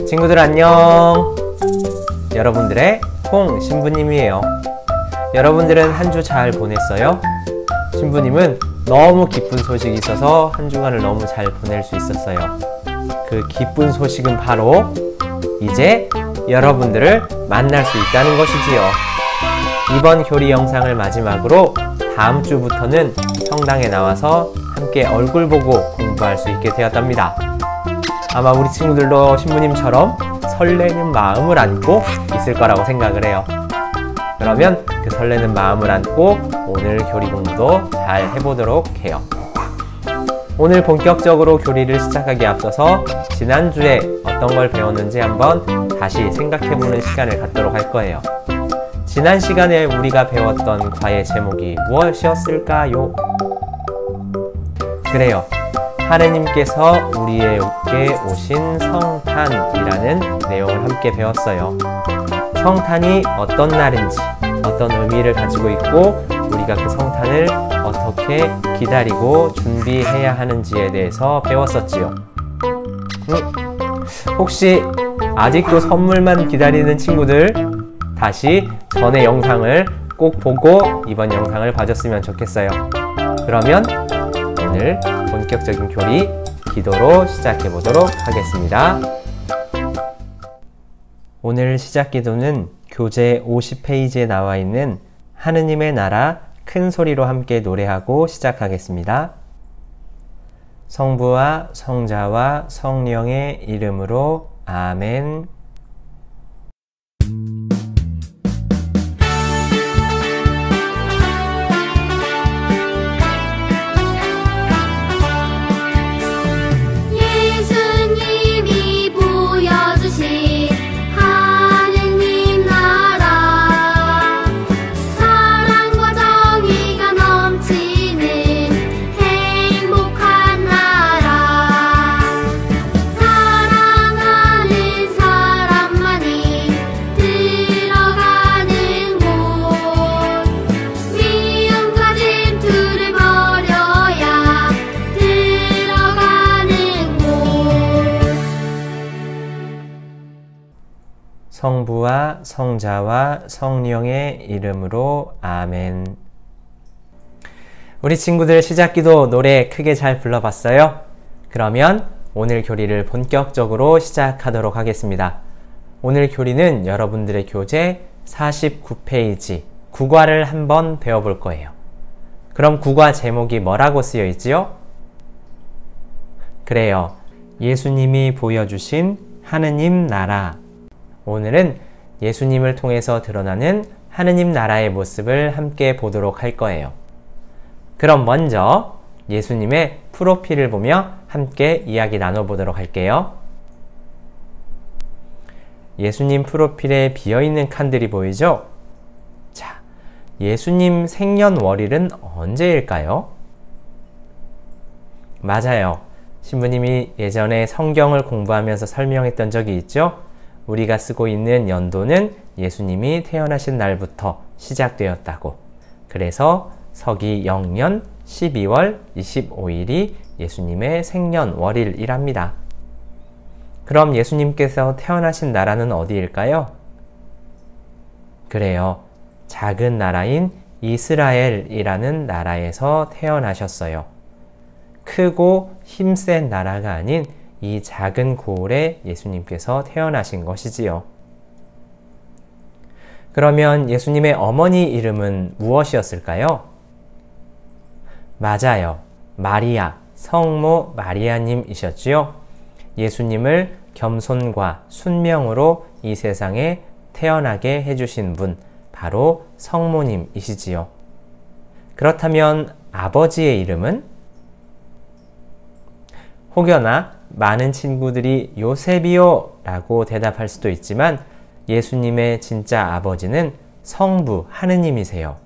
친구들 안녕! 여러분들의 홍 신부님이에요. 여러분들은 한 주 잘 보냈어요? 신부님은 너무 기쁜 소식이 있어서 한 주간을 너무 잘 보낼 수 있었어요. 그 기쁜 소식은 바로 이제 여러분들을 만날 수 있다는 것이지요. 이번 교리 영상을 마지막으로 다음 주부터는 성당에 나와서 함께 얼굴 보고 공부할 수 있게 되었답니다. 아마 우리 친구들도 신부님처럼 설레는 마음을 안고 있을 거라고 생각을 해요. 그러면 그 설레는 마음을 안고 오늘 교리 공부도 잘 해보도록 해요. 오늘 본격적으로 교리를 시작하기에 앞서서 지난주에 어떤 걸 배웠는지 한번 다시 생각해보는 시간을 갖도록 할 거예요. 지난 시간에 우리가 배웠던 과의 제목이 무엇이었을까요? 그래요. 하느님께서 우리에게 오신 성탄이라는 내용을 함께 배웠어요. 성탄이 어떤 날인지, 어떤 의미를 가지고 있고 우리가 그 성탄을 어떻게 기다리고 준비해야 하는지에 대해서 배웠었지요. 혹시 아직도 선물만 기다리는 친구들, 다시 전의 영상을 꼭 보고 이번 영상을 봐줬으면 좋겠어요. 그러면 오늘 본격적인 교리 기도로 시작해 보도록 하겠습니다. 오늘 시작 기도는 교재 50페이지에 나와 있는 하느님의 나라 큰 소리로 함께 노래하고 시작하겠습니다. 성부와 성자와 성령의 이름으로 아멘. 성부와 성자와 성령의 이름으로 아멘. 우리 친구들 시작기도 노래 크게 잘 불러봤어요? 그러면 오늘 교리를 본격적으로 시작하도록 하겠습니다. 오늘 교리는 여러분들의 교재 49페이지 국어를 한번 배워볼 거예요. 그럼 국어 제목이 뭐라고 쓰여 있지요? 그래요. 예수님이 보여주신 하느님 나라. 오늘은 예수님을 통해서 드러나는 하느님 나라의 모습을 함께 보도록 할 거예요. 그럼 먼저 예수님의 프로필을 보며 함께 이야기 나눠보도록 할게요. 예수님 프로필에 비어있는 칸들이 보이죠? 자, 예수님 생년월일은 언제일까요? 맞아요. 신부님이 예전에 성경을 공부하면서 설명했던 적이 있죠? 우리가 쓰고 있는 연도는 예수님이 태어나신 날부터 시작되었다고. 그래서 서기 0년 12월 25일이 예수님의 생년월일이랍니다. 그럼 예수님께서 태어나신 나라는 어디일까요? 그래요. 작은 나라인 이스라엘이라는 나라에서 태어나셨어요. 크고 힘센 나라가 아닌 이 작은 고을에 예수님께서 태어나신 것이지요. 그러면 예수님의 어머니 이름은 무엇이었을까요? 맞아요. 마리아, 성모 마리아님이셨지요. 예수님을 겸손과 순명으로 이 세상에 태어나게 해주신 분, 바로 성모님이시지요. 그렇다면 아버지의 이름은? 혹여나 많은 친구들이 요셉이요 라고 대답할 수도 있지만 예수님의 진짜 아버지는 성부 하느님이세요.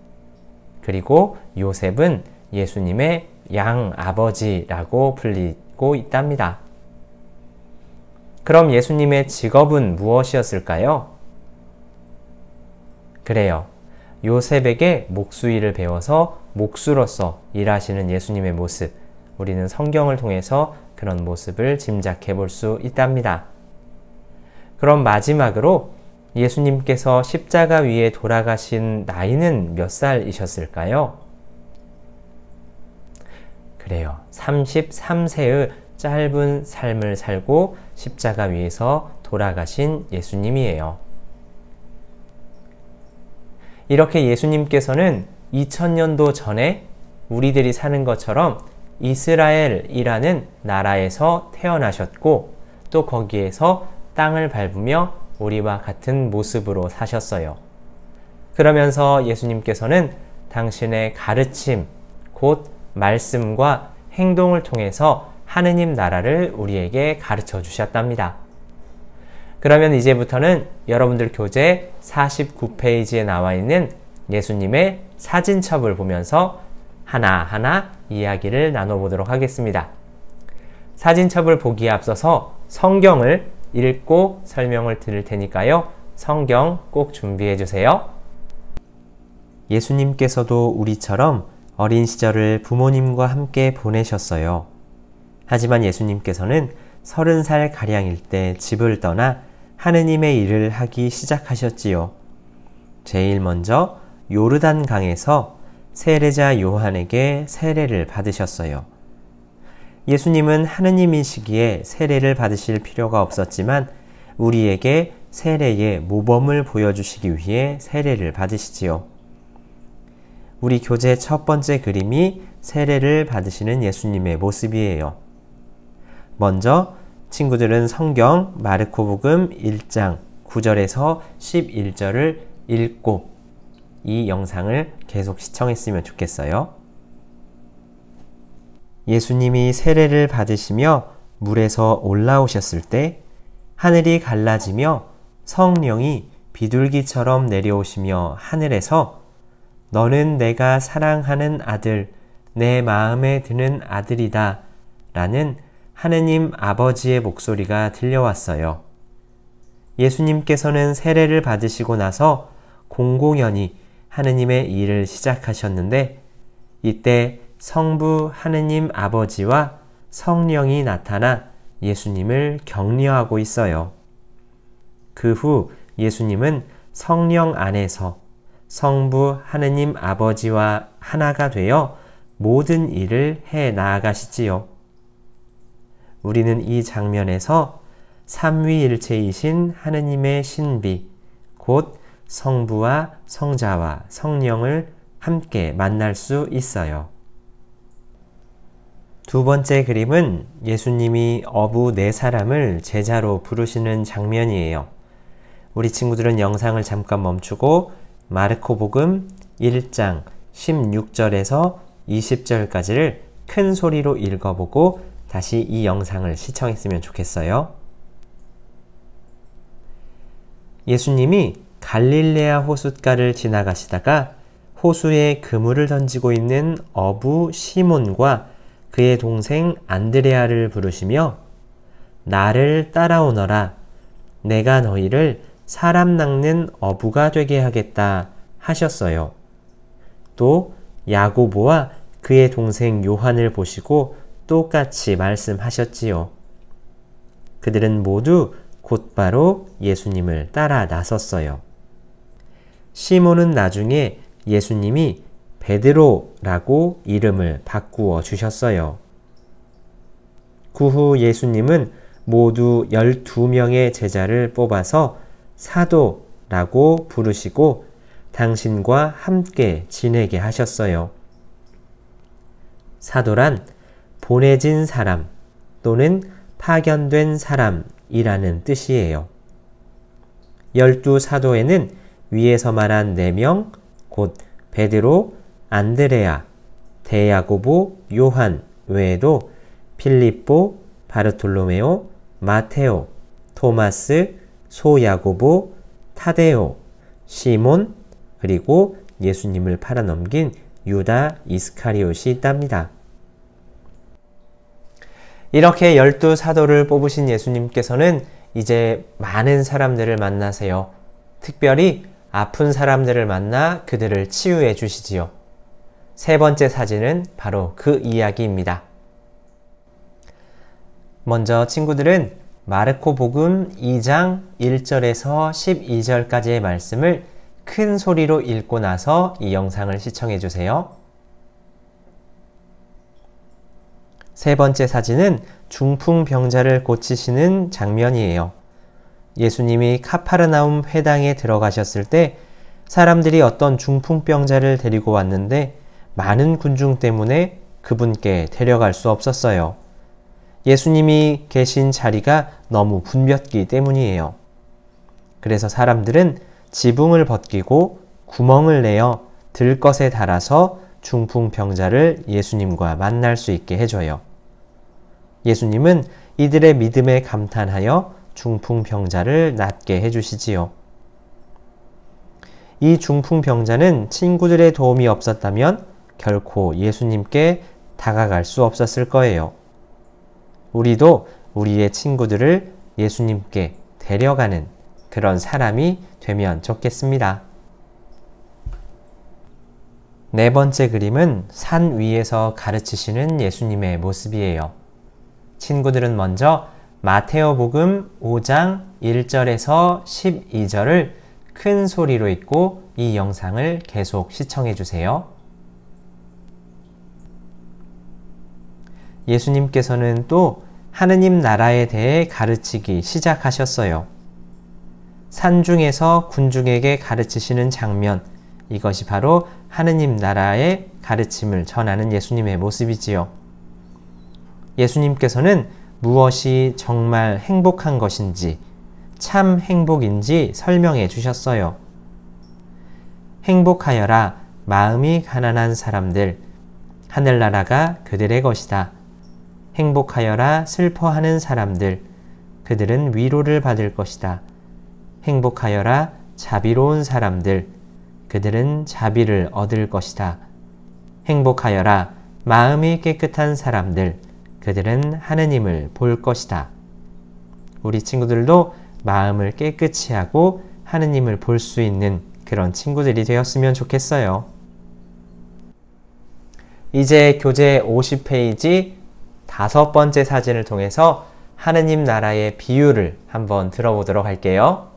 그리고 요셉은 예수님의 양아버지라고 불리고 있답니다. 그럼 예수님의 직업은 무엇이었을까요? 그래요. 요셉에게 목수일을 배워서 목수로서 일하시는 예수님의 모습, 우리는 성경을 통해서 그런 모습을 짐작해 볼 수 있답니다. 그럼 마지막으로 예수님께서 십자가 위에 돌아가신 나이는 몇 살이셨을까요? 그래요. 33세의 짧은 삶을 살고 십자가 위에서 돌아가신 예수님이에요. 이렇게 예수님께서는 2000년도 전에 우리들이 사는 것처럼 이스라엘이라는 나라에서 태어나셨고 또 거기에서 땅을 밟으며 우리와 같은 모습으로 사셨어요. 그러면서 예수님께서는 당신의 가르침, 곧 말씀과 행동을 통해서 하느님 나라를 우리에게 가르쳐 주셨답니다. 그러면 이제부터는 여러분들 교재 49페이지에 나와 있는 예수님의 사진첩을 보면서 하나하나 이야기를 나눠보도록 하겠습니다. 사진첩을 보기에 앞서서 성경을 읽고 설명을 드릴 테니까요. 성경 꼭 준비해 주세요. 예수님께서도 우리처럼 어린 시절을 부모님과 함께 보내셨어요. 하지만 예수님께서는 30살 가량일 때 집을 떠나 하느님의 일을 하기 시작하셨지요. 제일 먼저 요르단 강에서 세례자 요한에게 세례를 받으셨어요. 예수님은 하느님이시기에 세례를 받으실 필요가 없었지만 우리에게 세례의 모범을 보여주시기 위해 세례를 받으시지요. 우리 교재 첫 번째 그림이 세례를 받으시는 예수님의 모습이에요. 먼저 친구들은 성경 마르코복음 1장 9절에서 11절을 읽고 이 영상을 계속 시청했으면 좋겠어요. 예수님이 세례를 받으시며 물에서 올라오셨을 때 하늘이 갈라지며 성령이 비둘기처럼 내려오시며 하늘에서 너는 내가 사랑하는 아들, 내 마음에 드는 아들이다 라는 하느님 아버지의 목소리가 들려왔어요. 예수님께서는 세례를 받으시고 나서 공공연히 하느님의 일을 시작하셨는데 이때 성부 하느님 아버지와 성령이 나타나 예수님을 격려하고 있어요. 그 후 예수님은 성령 안에서 성부 하느님 아버지와 하나가 되어 모든 일을 해 나아가시지요. 우리는 이 장면에서 삼위일체이신 하느님의 신비, 곧 성부와 성자와 성령을 함께 만날 수 있어요. 두 번째 그림은 예수님이 어부 4사람을 제자로 부르시는 장면이에요. 우리 친구들은 영상을 잠깐 멈추고 마르코복음 1장 16절에서 20절까지를 큰 소리로 읽어보고 다시 이 영상을 시청했으면 좋겠어요. 예수님이 갈릴레아 호숫가를 지나가시다가 호수에 그물을 던지고 있는 어부 시몬과 그의 동생 안드레아를 부르시며 나를 따라오너라. 내가 너희를 사람 낚는 어부가 되게 하겠다 하셨어요. 또 야고보와 그의 동생 요한을 보시고 똑같이 말씀하셨지요. 그들은 모두 곧바로 예수님을 따라 나섰어요. 시몬은 나중에 예수님이 베드로라고 이름을 바꾸어 주셨어요. 그 후 예수님은 모두 12명의 제자를 뽑아서 사도라고 부르시고 당신과 함께 지내게 하셨어요. 사도란 보내진 사람 또는 파견된 사람이라는 뜻이에요. 12사도에는 위에서 말한 4명, 곧 베드로, 안드레아, 대야고보, 요한 외에도 필립보, 바르톨로메오, 마테오, 토마스, 소야고보, 타데오, 시몬, 그리고 예수님을 팔아넘긴 유다 이스카리옷이 있답니다. 이렇게 12사도를 뽑으신 예수님께서는 이제 많은 사람들을 만나세요. 특별히 아픈 사람들을 만나 그들을 치유해 주시지요. 세 번째 사진은 바로 그 이야기입니다. 먼저 친구들은 마르코 복음 2장 1절에서 12절까지의 말씀을 큰 소리로 읽고 나서 이 영상을 시청해 주세요. 세 번째 사진은 중풍병자를 고치시는 장면이에요. 예수님이 카파르나움 회당에 들어가셨을 때 사람들이 어떤 중풍병자를 데리고 왔는데 많은 군중 때문에 그분께 데려갈 수 없었어요. 예수님이 계신 자리가 너무 붐볐기 때문이에요. 그래서 사람들은 지붕을 벗기고 구멍을 내어 들것에 달아서 중풍병자를 예수님과 만날 수 있게 해줘요. 예수님은 이들의 믿음에 감탄하여 중풍병자를 낫게 해주시지요. 이 중풍병자는 친구들의 도움이 없었다면 결코 예수님께 다가갈 수 없었을 거예요. 우리도 우리의 친구들을 예수님께 데려가는 그런 사람이 되면 좋겠습니다. 네 번째 그림은 산 위에서 가르치시는 예수님의 모습이에요. 친구들은 먼저 마테오복음 5장 1절에서 12절을 큰 소리로 읽고 이 영상을 계속 시청해 주세요. 예수님께서는 또 하느님 나라에 대해 가르치기 시작하셨어요. 산중에서 군중에게 가르치시는 장면, 이것이 바로 하느님 나라의 가르침을 전하는 예수님의 모습이지요. 예수님께서는 무엇이 정말 행복한 것인지, 참 행복인지 설명해 주셨어요. 행복하여라, 마음이 가난한 사람들, 하늘나라가 그들의 것이다. 행복하여라, 슬퍼하는 사람들, 그들은 위로를 받을 것이다. 행복하여라, 자비로운 사람들, 그들은 자비를 얻을 것이다. 행복하여라, 마음이 깨끗한 사람들, 그들은 하느님을 볼 것이다. 우리 친구들도 마음을 깨끗이 하고 하느님을 볼 수 있는 그런 친구들이 되었으면 좋겠어요. 이제 교재 50페이지 5번째 사진을 통해서 하느님 나라의 비유를 한번 들어보도록 할게요.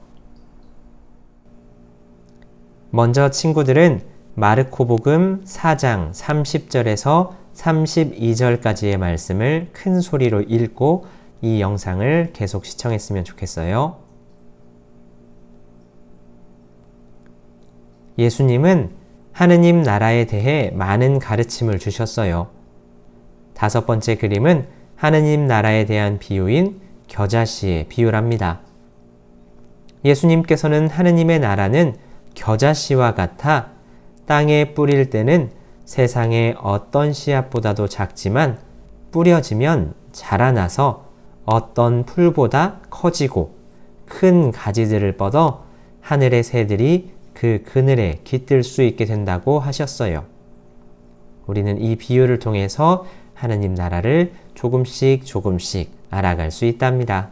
먼저 친구들은 마르코복음 4장 30절에서 32절까지의 말씀을 큰 소리로 읽고 이 영상을 계속 시청했으면 좋겠어요. 예수님은 하느님 나라에 대해 많은 가르침을 주셨어요. 5번째 그림은 하느님 나라에 대한 비유인 겨자씨의 비유랍니다. 예수님께서는 하느님의 나라는 겨자씨와 같아 땅에 뿌릴 때는 세상의 어떤 씨앗보다도 작지만 뿌려지면 자라나서 어떤 풀보다 커지고 큰 가지들을 뻗어 하늘의 새들이 그 그늘에 깃들 수 있게 된다고 하셨어요. 우리는 이 비유를 통해서 하느님 나라를 조금씩 알아갈 수 있답니다.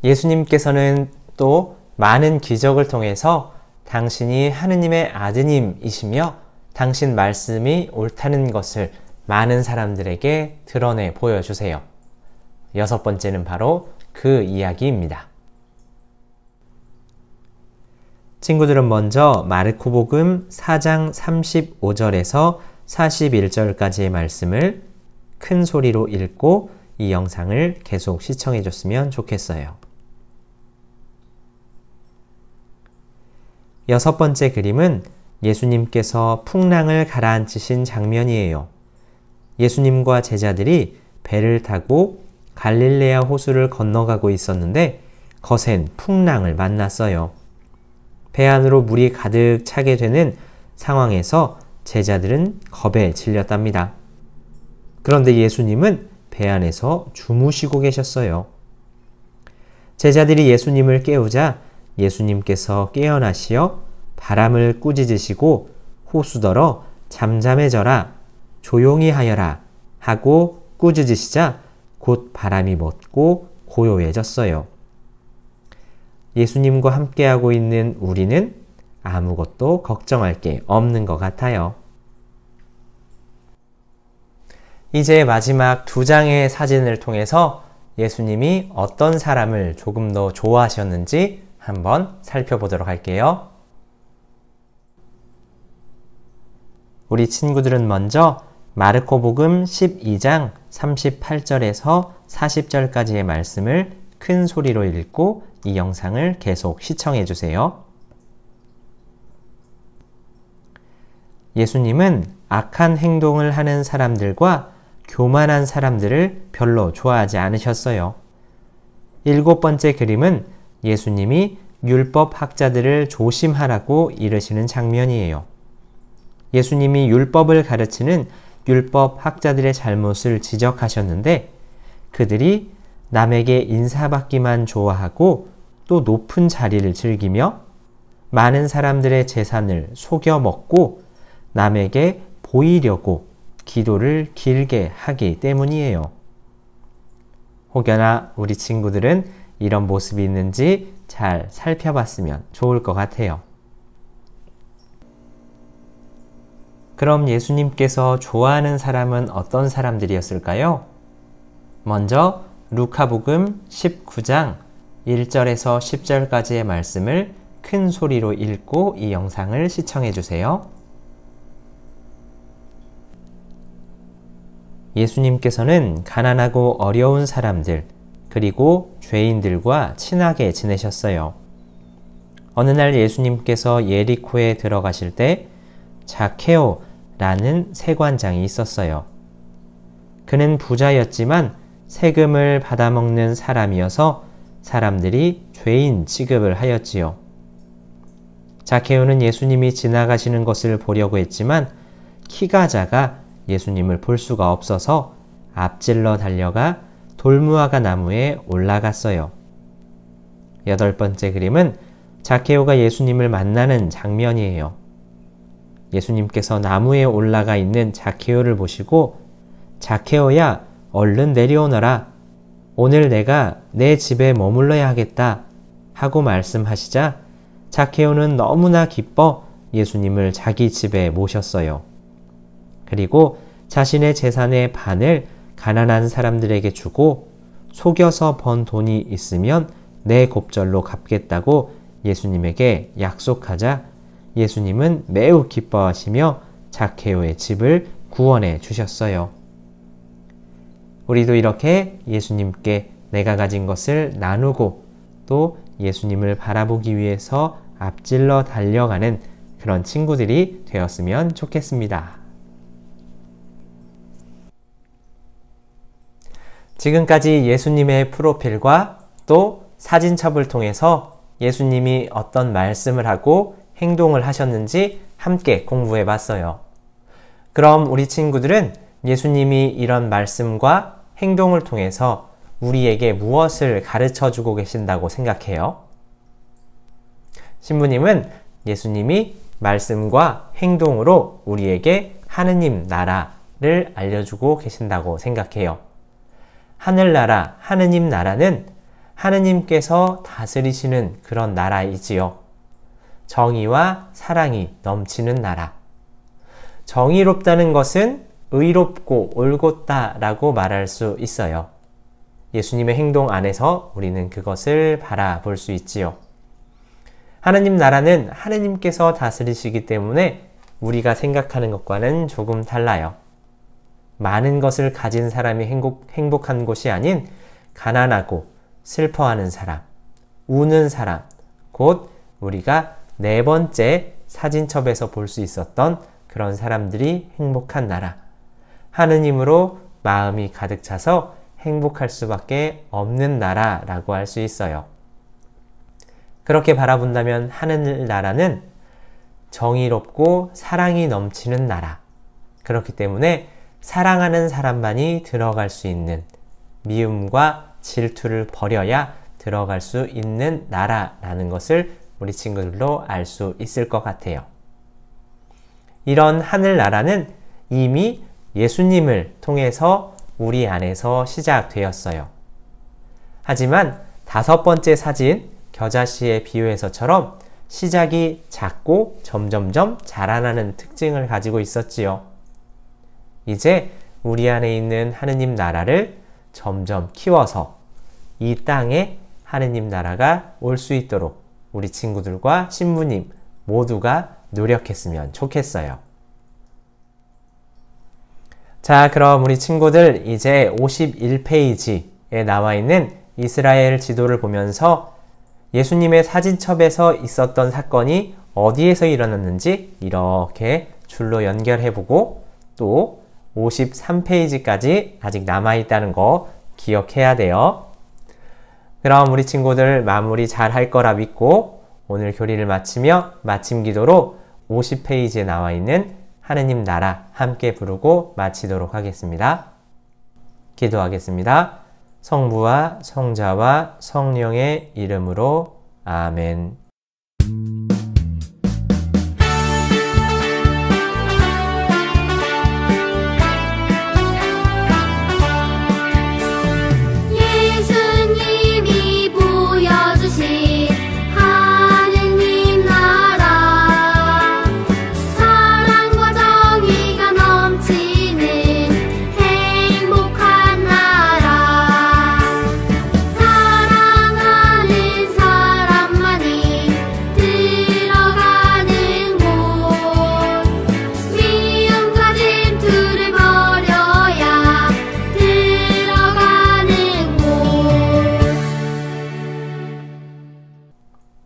예수님께서는 또 많은 기적을 통해서 당신이 하느님의 아드님이시며 당신 말씀이 옳다는 것을 많은 사람들에게 드러내 보여주세요. 6번째는 바로 그 이야기입니다. 친구들은 먼저 마르코복음 4장 35절에서 41절까지의 말씀을 큰 소리로 읽고 이 영상을 계속 시청해 줬으면 좋겠어요. 6번째 그림은 예수님께서 풍랑을 가라앉히신 장면이에요. 예수님과 제자들이 배를 타고 갈릴레아 호수를 건너가고 있었는데 거센 풍랑을 만났어요. 배 안으로 물이 가득 차게 되는 상황에서 제자들은 겁에 질렸답니다. 그런데 예수님은 배 안에서 주무시고 계셨어요. 제자들이 예수님을 깨우자 예수님께서 깨어나시어 바람을 꾸짖으시고 호수더러 잠잠해져라, 조용히 하여라 하고 꾸짖으시자 곧 바람이 멎고 고요해졌어요. 예수님과 함께하고 있는 우리는 아무것도 걱정할 게 없는 것 같아요. 이제 마지막 두 장의 사진을 통해서 예수님이 어떤 사람을 조금 더 좋아하셨는지 한번 살펴보도록 할게요. 우리 친구들은 먼저 마르코복음 12장 38절에서 40절까지의 말씀을 큰 소리로 읽고 이 영상을 계속 시청해 주세요. 예수님은 악한 행동을 하는 사람들과 교만한 사람들을 별로 좋아하지 않으셨어요. 7번째 그림은 예수님이 율법 학자들을 조심하라고 이르시는 장면이에요. 예수님이 율법을 가르치는 율법 학자들의 잘못을 지적하셨는데 그들이 남에게 인사받기만 좋아하고 또 높은 자리를 즐기며 많은 사람들의 재산을 속여 먹고 남에게 보이려고 기도를 길게 하기 때문이에요. 혹여나 우리 친구들은 이런 모습이 있는지 잘 살펴봤으면 좋을 것 같아요. 그럼 예수님께서 좋아하는 사람은 어떤 사람들이었을까요? 먼저 루카복음 19장 1절에서 10절까지의 말씀을 큰 소리로 읽고 이 영상을 시청해 주세요. 예수님께서는 가난하고 어려운 사람들, 그리고 죄인들과 친하게 지내셨어요. 어느 날 예수님께서 예리코에 들어가실 때 자케오라는 세관장이 있었어요. 그는 부자였지만 세금을 받아먹는 사람이어서 사람들이 죄인 취급을 하였지요. 자케오는 예수님이 지나가시는 것을 보려고 했지만 키가 작아 예수님을 볼 수가 없어서 앞질러 달려가 돌무화과 나무에 올라갔어요. 8번째 그림은 자케오가 예수님을 만나는 장면이에요. 예수님께서 나무에 올라가 있는 자케오를 보시고 자케오야, 얼른 내려오너라. 오늘 내가 내 집에 머물러야 하겠다 하고 말씀하시자 자케오는 너무나 기뻐 예수님을 자기 집에 모셨어요. 그리고 자신의 재산의 반을 가난한 사람들에게 주고 속여서 번 돈이 있으면 내 곱절로 갚겠다고 예수님에게 약속하자 예수님은 매우 기뻐하시며 자케오의 집을 구원해 주셨어요. 우리도 이렇게 예수님께 내가 가진 것을 나누고 또 예수님을 바라보기 위해서 앞질러 달려가는 그런 친구들이 되었으면 좋겠습니다. 지금까지 예수님의 프로필과 또 사진첩을 통해서 예수님이 어떤 말씀을 하고 행동을 하셨는지 함께 공부해 봤어요. 그럼 우리 친구들은 예수님이 이런 말씀과 행동을 통해서 우리에게 무엇을 가르쳐 주고 계신다고 생각해요? 신부님은 예수님이 말씀과 행동으로 우리에게 하느님 나라를 알려주고 계신다고 생각해요. 하늘나라, 하느님 나라는 하느님께서 다스리시는 그런 나라이지요. 정의와 사랑이 넘치는 나라. 정의롭다는 것은 의롭고 옳곧다라고 말할 수 있어요. 예수님의 행동 안에서 우리는 그것을 바라볼 수 있지요. 하느님 나라는 하느님께서 다스리시기 때문에 우리가 생각하는 것과는 조금 달라요. 많은 것을 가진 사람이 행복한 곳이 아닌 가난하고 슬퍼하는 사람, 우는 사람, 곧 우리가 4번째 사진첩에서 볼 수 있었던 그런 사람들이 행복한 나라. 하느님으로 마음이 가득 차서 행복할 수밖에 없는 나라라고 할 수 있어요. 그렇게 바라본다면 하늘나라는 정의롭고 사랑이 넘치는 나라. 그렇기 때문에 사랑하는 사람만이 들어갈 수 있는 미움과 질투를 버려야 들어갈 수 있는 나라라는 것을 우리 친구들도 알 수 있을 것 같아요. 이런 하늘나라는 이미 예수님을 통해서 우리 안에서 시작되었어요. 하지만 5번째 사진, 겨자씨의 비유에서처럼 시작이 작고 점점점 자라나는 특징을 가지고 있었지요. 이제 우리 안에 있는 하느님 나라를 점점 키워서 이 땅에 하느님 나라가 올 수 있도록 우리 친구들과 신부님 모두가 노력했으면 좋겠어요. 자, 그럼 우리 친구들 이제 51페이지에 나와 있는 이스라엘 지도를 보면서 예수님의 사진첩에서 있었던 사건이 어디에서 일어났는지 이렇게 줄로 연결해보고 또 53페이지까지 아직 남아있다는 거 기억해야 돼요. 그럼 우리 친구들 마무리 잘 할 거라 믿고 오늘 교리를 마치며 마침 기도로 50페이지에 나와 있는 하느님 나라 함께 부르고 마치도록 하겠습니다. 기도하겠습니다. 성부와 성자와 성령의 이름으로 아멘.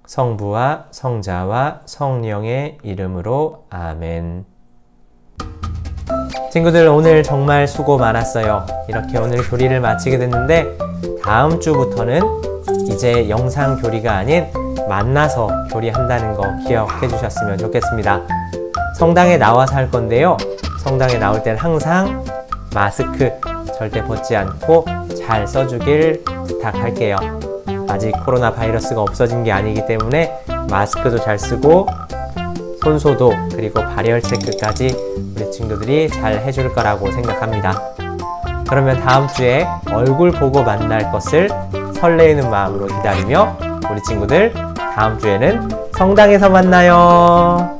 성부와 성자와 성령의 이름으로 아멘. 친구들 오늘 정말 수고 많았어요. 이렇게 오늘 교리를 마치게 됐는데 다음 주부터는 이제 영상 교리가 아닌 만나서 교리한다는 거 기억해 주셨으면 좋겠습니다. 성당에 나와서 할 건데요. 성당에 나올 땐 항상 마스크 절대 벗지 않고 잘 써주길 부탁할게요. 아직 코로나 바이러스가 없어진 게 아니기 때문에 마스크도 잘 쓰고 손소독 그리고 발열 체크까지 우리 친구들이 잘 해줄 거라고 생각합니다. 그러면 다음 주에 얼굴 보고 만날 것을 설레이는 마음으로 기다리며 우리 친구들 다음 주에는 성당에서 만나요.